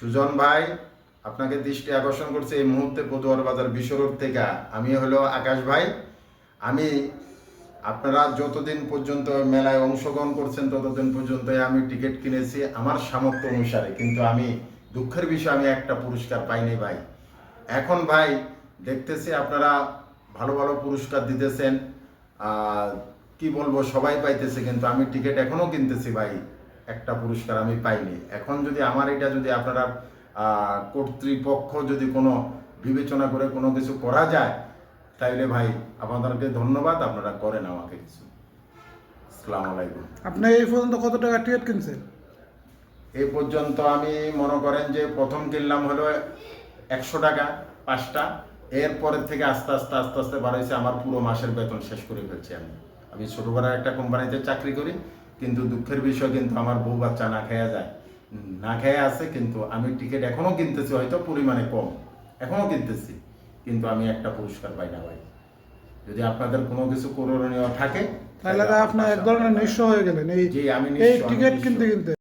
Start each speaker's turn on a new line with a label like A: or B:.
A: সুজন ভাই, আপনাকে দৃষ্টি আকর্ষণ করছে এই মুহূর্তে পদুয়ার বাজার বিশ্ব রোড থেকে। আমি হলো আকাশ ভাই। আমি আপনারা যতদিন পর্যন্ত মেলায় অংশগ্রহণ করছেন ততদিন পর্যন্ত আমি টিকিট কিনেছি আমার সামর্থ্য অনুসারে, কিন্তু আমি দুঃখের বিষয় আমি একটা পুরস্কার পাইনি ভাই। এখন ভাই দেখতেছি আপনারা ভালো ভালো পুরস্কার দিতেছেন, কি বলবো, সবাই পাইতেছে, কিন্তু আমি টিকিট এখনও কিনতেছি ভাই, একটা পুরস্কার আমি পাইনি। এখন যদি আমার এটা যদি আপনারা কর্তৃপক্ষ যদি কোনো বিবেচনা করে কোনো কিছু করা যায় তাইলে ভাই আপনাদেরকে ধন্যবাদ, আপনারা করেন আমাকে কিছু। আসসালামু আলাইকুম।
B: আপনি এই পর্যন্ত কত টাকা টিকিট কিনছেন?
A: এই পর্যন্ত আমি মনে করেন যে প্রথম কিনলাম হলো 100 টাকা 5টা, এরপরের থেকে আস্তে আস্তে আস্তে আস্তে বাড়াইছে। আমার পুরো মাসের বেতন শেষ করে ফেলছি। আমি ছোটোবেলায় একটা কোম্পানিতে চাকরি করি, কিন্তু দুঃখের বিষয় কিন্তু আমার বউ বাচ্চা না খেয়ে যায়, না খেয়ে আছে, কিন্তু আমি টিকিট এখনও কিনতেছি, হয়তো পরিমাণে কম এখনও কিনতেছি, কিন্তু আমি একটা পুরস্কার পাই না ভাই। যদি আপনাদের কোনো কিছু করণীয় থাকে
B: তাহলে আপনার এক ধরনের নিঃস্ব হয়ে গেলেন এই
A: জি, আমি
B: এই
A: নিঃস্ব, আমি
B: টিকিট
A: নিঃস্ব।
B: কিনতে কিনতে।